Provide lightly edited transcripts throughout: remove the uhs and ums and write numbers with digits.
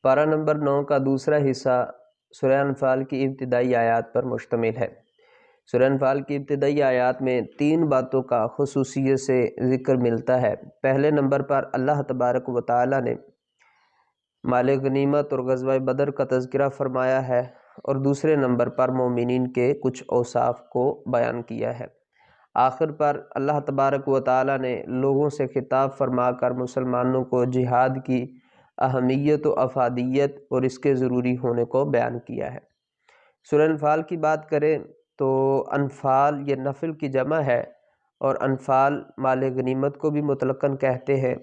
پارہ نمبر 9 کا دوسرا حصہ سورہ انفال کی ابتدائی آیات پر مشتمل ہے۔ سورہ انفال کی ابتدائی آیات میں 3 باتوں کا خصوصیت سے ذکر ملتا ہے۔ پہلے نمبر پر اللہ تبارک و تعالی نے مال غنیمت اور غزوہ بدر کا تذکرہ فرمایا ہے، اور دوسرے نمبر پر مومنین کے کچھ اوصاف کو بیان کیا ہے۔ آخر پر اللہ تبارک و تعالی نے لوگوں سے خطاب فرما کر مسلمانوں کو جہاد کی اہمیت و افادیت اور اس کے ضروری ہونے کو بیان کیا ہے۔ سورہ انفال کی بات کریں تو انفال یہ نفل کی جمع ہے، اور انفال مال غنیمت کو بھی مطلقاً کہتے ہیں۔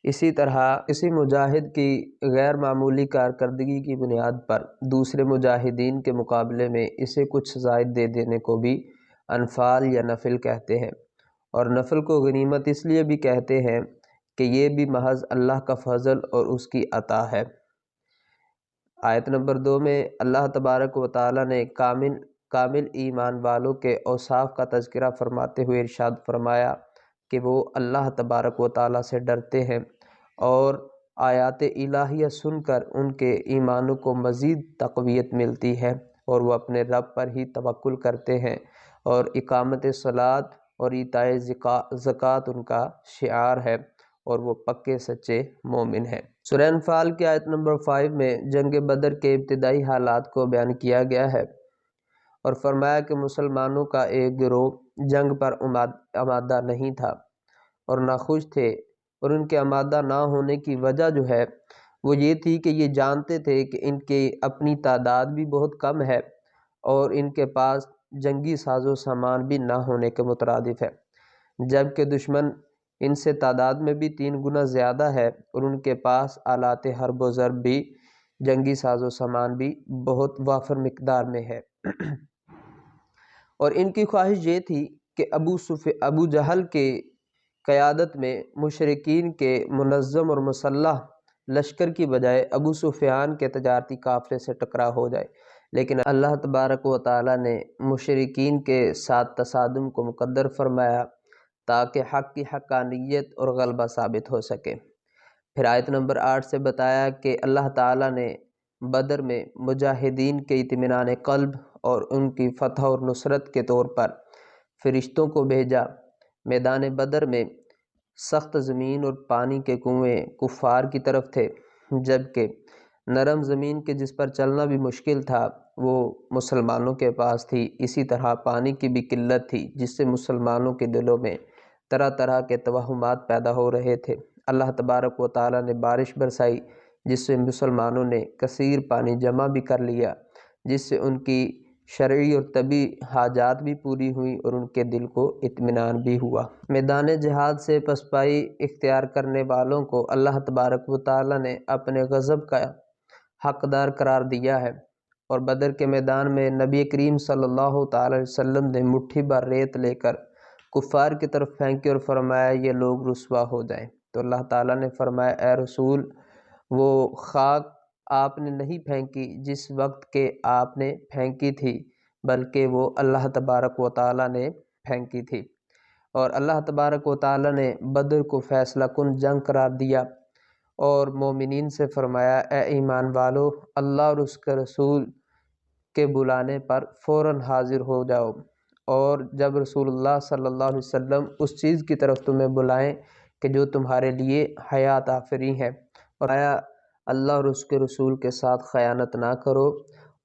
اسی طرح کسی مجاہد کی غیر معمولی کارکردگی کی بنیاد پر دوسرے مجاہدین کے مقابلے میں اسے کچھ زائد دے دینے کو بھی انفال یا نفل کہتے ہیں، اور نفل کو غنیمت اس لیے بھی کہتے ہیں کہ یہ بھی محض اللہ کا فضل اور اس کی عطا ہے۔ آیت نمبر 2 میں اللہ تبارک و تعالی نے کامل ایمان والوں کے اوصاف کا تذکرہ فرماتے ہوئے ارشاد فرمایا کہ وہ اللہ تبارک و تعالی سے ڈرتے ہیں، اور آیات الہیہ سن کر ان کے ایمانوں کو مزید تقویت ملتی ہے، اور وہ اپنے رب پر ہی توکل کرتے ہیں، اور اقامت صلاۃ اور ایتاء زکوٰۃ ان کا شعار ہے، اور وہ پکے سچے مومن ہیں۔ سورہ انفال کی آیت نمبر 5 میں جنگ بدر کے ابتدائی حالات کو بیان کیا گیا ہے، اور فرمایا کہ مسلمانوں کا ایک گروہ جنگ پر آمادہ نہیں تھا اور نہ خوش تھے، اور ان کے آمادہ نہ ہونے کی وجہ جو ہے وہ یہ تھی کہ یہ جانتے تھے کہ ان کی اپنی تعداد بھی بہت کم ہے، اور ان کے پاس جنگی ساز و سامان بھی نہ ہونے کے مترادف ہے، جبکہ دشمن ان سے تعداد میں بھی 3 گنا زیادہ ہے، اور ان کے پاس آلات حرب و ضرب بھی، جنگی ساز و سامان بھی بہت وافر مقدار میں ہے۔ اور ان کی خواہش یہ تھی کہ ابو جہل کے قیادت میں مشرکین کے منظم اور مسلح لشکر کی بجائے ابو سفیان کے تجارتی قافلے سے ٹکراؤ ہو جائے، لیکن اللہ تبارک و تعالی نے مشرکین کے ساتھ تصادم کو مقدر فرمایا تاکہ حق کی حقانیت اور غلبہ ثابت ہو سکے۔ پھر آیت نمبر 8 سے بتایا کہ اللہ تعالی نے بدر میں مجاہدین کے اطمینان قلب اور ان کی فتح اور نصرت کے طور پر فرشتوں کو بھیجا۔ میدان بدر میں سخت زمین اور پانی کے کنویں کفار کی طرف تھے، جبکہ نرم زمین کے جس پر چلنا بھی مشکل تھا وہ مسلمانوں کے پاس تھی۔ اسی طرح پانی کی بھی قلت تھی، جس سے مسلمانوں کے دلوں میں طرح طرح کے توہمات پیدا ہو رہے تھے۔ اللہ تبارک و تعالی نے بارش برسائی، جس سے مسلمانوں نے کثیر پانی جمع بھی کر لیا، جس سے ان کی شرعی اور طبی حاجات بھی پوری ہوئیں، اور ان کے دل کو اطمینان بھی ہوا۔ میدان جہاد سے پسپائی اختیار کرنے والوں کو اللہ تبارک و تعالی نے اپنے غضب کا حقدار قرار دیا ہے، اور بدر کے میدان میں نبی کریم صلی اللہ تعالی علیہ وسلم نے مٹھی بھر ریت لے کر کفار کی طرف پھینکی اور فرمایا یہ لوگ رسوا ہو جائیں، تو اللہ تعالیٰ نے فرمایا اے رسول، وہ خاک آپ نے نہیں پھینکی جس وقت کہ آپ نے پھینکی تھی، بلکہ وہ اللہ تبارک و تعالیٰ نے پھینکی تھی۔ اور اللہ تبارک و تعالیٰ نے بدر کو فیصلہ کن جنگ قرار دیا، اور مومنین سے فرمایا اے ایمان والو، اللہ اور اس کے رسول کے بلانے پر فوراً حاضر ہو جاؤ، اور جب رسول اللہ صلی اللہ علیہ وسلم اس چیز کی طرف تمہیں بلائیں کہ جو تمہارے لیے حیات آفریں ہے، اور آیا اللہ اور اس کے رسول کے ساتھ خیانت نہ کرو،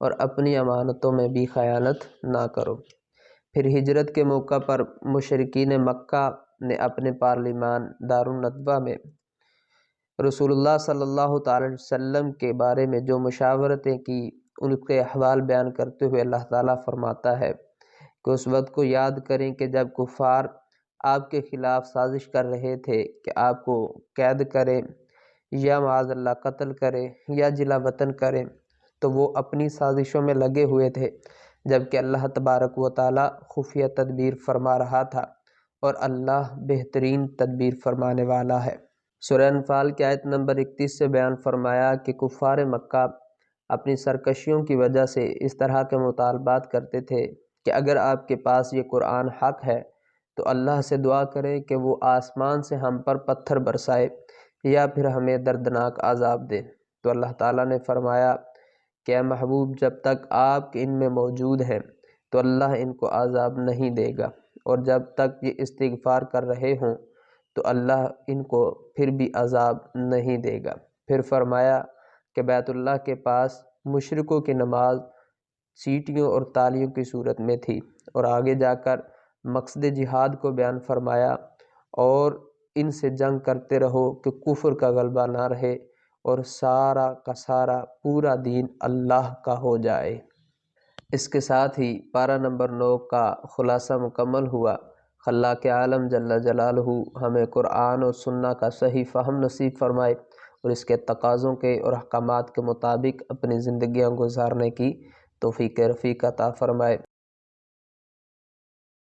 اور اپنی امانتوں میں بھی خیانت نہ کرو۔ پھر ہجرت کے موقع پر مشرکین مکہ نے اپنے پارلیمان دارالندوہ میں رسول اللہ صلی اللہ تعالی علیہ وسلم کے بارے میں جو مشاورتیں کی، ان کے احوال بیان کرتے ہوئے اللہ تعالیٰ فرماتا ہے کہ اس وقت کو یاد کریں کہ جب کفار آپ کے خلاف سازش کر رہے تھے کہ آپ کو قید کریں یا معاذ اللہ قتل کریں یا جلا وطن کریں، تو وہ اپنی سازشوں میں لگے ہوئے تھے، جبکہ اللہ تبارک و تعالیٰ خفیہ تدبیر فرما رہا تھا، اور اللہ بہترین تدبیر فرمانے والا ہے۔ سورہ انفال کی آیت نمبر 31 سے بیان فرمایا کہ کفار مکہ اپنی سرکشیوں کی وجہ سے اس طرح کے مطالبات کرتے تھے کہ اگر آپ کے پاس یہ قرآن حق ہے تو اللہ سے دعا کریں کہ وہ آسمان سے ہم پر پتھر برسائے یا پھر ہمیں دردناک عذاب دے۔ تو اللہ تعالیٰ نے فرمایا کہ اے محبوب جب تک آپ ان میں موجود ہیں تو اللہ ان کو عذاب نہیں دے گا، اور جب تک یہ استغفار کر رہے ہوں تو اللہ ان کو پھر بھی عذاب نہیں دے گا۔ پھر فرمایا کہ بیت اللہ کے پاس مشرکوں کی نماز سیٹیوں اور تالیوں کی صورت میں تھی، اور آگے جا کر مقصد جہاد کو بیان فرمایا اور ان سے جنگ کرتے رہو کہ کفر کا غلبہ نہ رہے اور سارا کا سارا پورا دین اللہ کا ہو جائے۔ اس کے ساتھ ہی پارہ نمبر 9 کا خلاصہ مکمل ہوا۔ خلاق عالم جل جلالہ ہمیں قرآن اور سنہ کا صحیح فہم نصیب فرمائے اور اس کے تقاضوں کے اور احکامات کے مطابق اپنی زندگیاں گزارنے کی توفیق رفیق عطا فرمائے۔